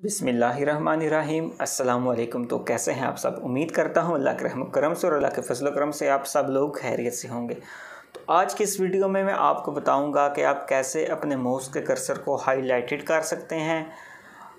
बिस्मिल्लाहिर्रहमानिर्रहीम। अस्सलाम वालेकुम। तो कैसे हैं आप सब? उम्मीद करता हूँ अल्लाह के रहम करम से और अल्लाह के फजल करम से आप सब लोग खैरियत से होंगे। तो आज की इस वीडियो में मैं आपको बताऊंगा कि आप कैसे अपने माउस के कर्सर को हाईलाइटेड कर सकते हैं।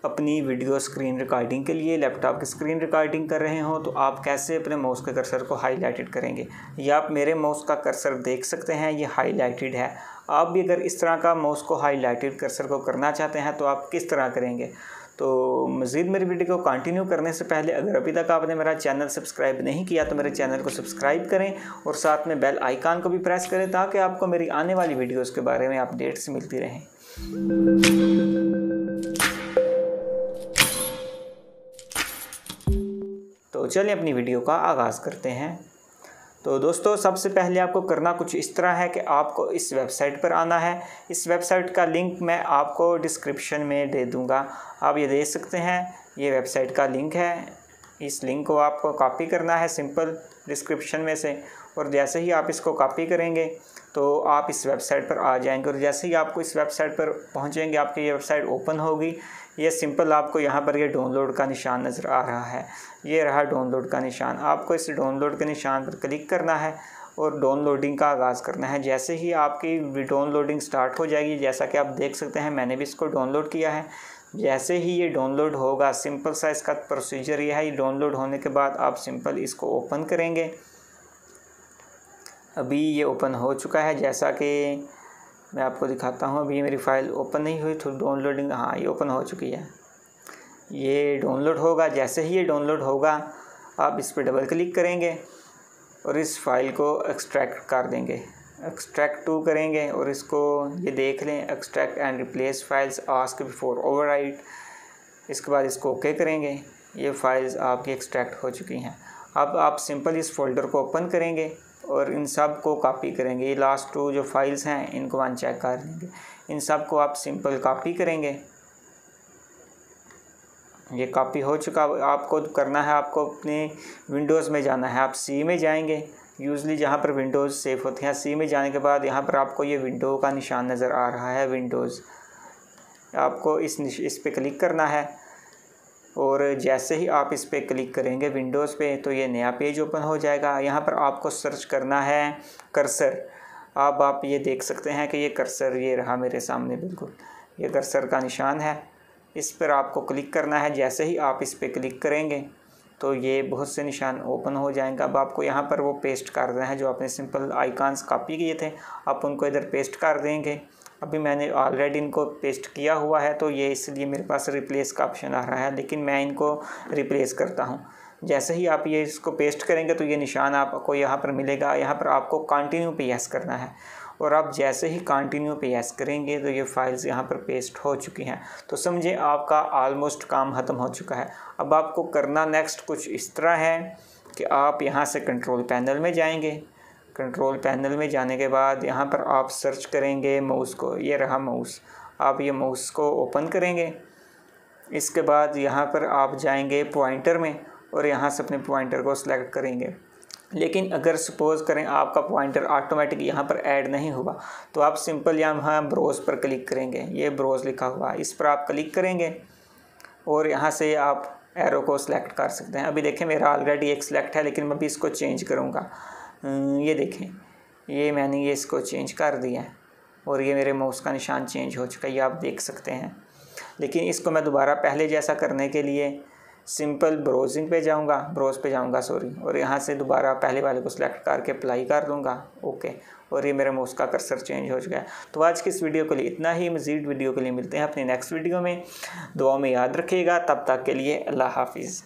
अपनी वीडियो स्क्रीन रिकॉर्डिंग के लिए लैपटॉप की स्क्रीन रिकॉर्डिंग कर रहे हो तो आप कैसे अपने माउस के कर्सर को हाईलाइटेड करेंगे। या आप मेरे माउस का कर्सर देख सकते हैं, ये हाईलाइटेड है। आप भी अगर इस तरह का माउस को हाईलाइटेड कर्सर को करना चाहते हैं तो आप किस तरह करेंगे। तो मज़ीद मेरी वीडियो को कंटिन्यू करने से पहले अगर अभी तक आपने मेरा चैनल सब्सक्राइब नहीं किया तो मेरे चैनल को सब्सक्राइब करें और साथ में बेल आइकन को भी प्रेस करें ताकि आपको मेरी आने वाली वीडियोस के बारे में अपडेट्स मिलती रहें। तो चलिए अपनी वीडियो का आगाज़ करते हैं। तो दोस्तों, सबसे पहले आपको करना कुछ इस तरह है कि आपको इस वेबसाइट पर आना है। इस वेबसाइट का लिंक मैं आपको डिस्क्रिप्शन में दे दूंगा, आप ये देख सकते हैं। ये वेबसाइट का लिंक है। इस लिंक को आपको कॉपी करना है सिंपल डिस्क्रिप्शन में से, और जैसे ही आप इसको कॉपी करेंगे तो आप इस वेबसाइट पर आ जाएंगे। और जैसे ही आपको इस वेबसाइट पर पहुंचेंगे आपकी ये वेबसाइट ओपन होगी। ये सिंपल आपको यहाँ पर ये डाउनलोड का निशान नज़र आ रहा है। ये रहा डाउनलोड का निशान। आपको इस डाउनलोड के निशान पर क्लिक करना है और डाउनलोडिंग का आगाज़ करना है। जैसे ही आपकी डाउनलोडिंग स्टार्ट हो जाएगी, जैसा कि आप देख सकते हैं मैंने भी इसको डाउनलोड किया है। जैसे ही ये डाउनलोड होगा, सिंपल सा इसका प्रोसीजर ये है। ये डाउनलोड होने के बाद आप सिंपल इसको ओपन करेंगे। अभी ये ओपन हो चुका है, जैसा कि मैं आपको दिखाता हूँ। अभी मेरी फ़ाइल ओपन नहीं हुई तो डाउनलोडिंग, हाँ ये ओपन हो चुकी है। ये डाउनलोड होगा। जैसे ही ये डाउनलोड होगा आप इस पर डबल क्लिक करेंगे और इस फाइल को एक्सट्रैक्ट कर देंगे। एक्सट्रैक्ट टू करेंगे और इसको ये देख लें, extract and replace files ask before overwrite. इसके बाद इसको ओके करेंगे। ये फाइल्स आपकी एक्सट्रैक्ट हो चुकी हैं। अब आप सिंपल इस फोल्डर को ओपन करेंगे और इन सब को कॉपी करेंगे। ये लास्ट टू जो फाइल्स हैं इनको अनचेक कर लेंगे। इन सब को आप सिंपल कॉपी करेंगे। ये कॉपी हो चुका। आपको करना है, आपको अपने विंडोज़ में जाना है। आप सी में जाएंगे, यूजली जहाँ पर विंडोज़ सेव होते हैं। सी में जाने के बाद यहाँ पर आपको ये विंडो का निशान नज़र आ रहा है, विंडोज़। आपको इस पे क्लिक करना है और जैसे ही आप इस पे क्लिक करेंगे विंडोज़ पे तो ये नया पेज ओपन हो जाएगा। यहाँ पर आपको सर्च करना है कर्सर। अब आप ये देख सकते हैं कि ये कर्सर ये रहा मेरे सामने, बिल्कुल ये कर्सर का निशान है। इस पर आपको क्लिक करना है। जैसे ही आप इस पर क्लिक करेंगे तो ये बहुत से निशान ओपन हो जाएंगे। अब आपको यहाँ पर वो पेस्ट कर देना है जो आपने सिंपल आइकन्स कॉपी किए थे, आप उनको इधर पेस्ट कर देंगे। अभी मैंने ऑलरेडी इनको पेस्ट किया हुआ है तो ये इसलिए मेरे पास रिप्लेस का ऑप्शन आ रहा है, लेकिन मैं इनको रिप्लेस करता हूँ। जैसे ही आप ये इसको पेस्ट करेंगे तो ये निशान आपको यहाँ पर मिलेगा। यहाँ पर आपको कंटिन्यू पे यस करना है और आप जैसे ही कंटिन्यू पे यस करेंगे तो ये फाइल्स यहाँ पर पेस्ट हो चुकी हैं। तो समझे आपका ऑलमोस्ट काम ख़त्म हो चुका है। अब आपको करना नेक्स्ट कुछ इस तरह है कि आप यहाँ से कंट्रोल पैनल में जाएंगे। कंट्रोल पैनल में जाने के बाद यहाँ पर आप सर्च करेंगे माउस को। ये रहा माउस। आप ये माउस को ओपन करेंगे। इसके बाद यहाँ पर आप जाएंगे पॉइंटर में और यहाँ से अपने पॉइंटर को सिलेक्ट करेंगे। लेकिन अगर सपोज़ करें आपका पॉइंटर ऑटोमेटिक यहाँ पर ऐड नहीं हुआ तो आप सिंपल यहाँ ब्रोज़ पर क्लिक करेंगे। ये ब्रोज़ लिखा हुआ है, इस पर आप क्लिक करेंगे और यहाँ से आप एरो को सिलेक्ट कर सकते हैं। अभी देखें मेरा ऑलरेडी एक सिलेक्ट है, लेकिन मैं भी इसको चेंज करूँगा। ये देखें, ये मैंने ये इसको चेंज कर दिया है और ये मेरे माउस का निशान चेंज हो चुका है, ये आप देख सकते हैं। लेकिन इसको मैं दोबारा पहले जैसा करने के लिए सिंपल ब्रोज़ पे जाऊंगा और यहाँ से दोबारा पहले वाले को सिलेक्ट करके अप्लाई कर दूंगा, ओके। और ये मेरे माउस का कर्सर चेंज हो चुका है। तो आज की इस वीडियो के लिए इतना ही। मज़ीद वीडियो के लिए मिलते हैं अपनी नेक्स्ट वीडियो में। दुआ में याद रखिएगा। तब तक के लिए अल्लाह हाफिज़।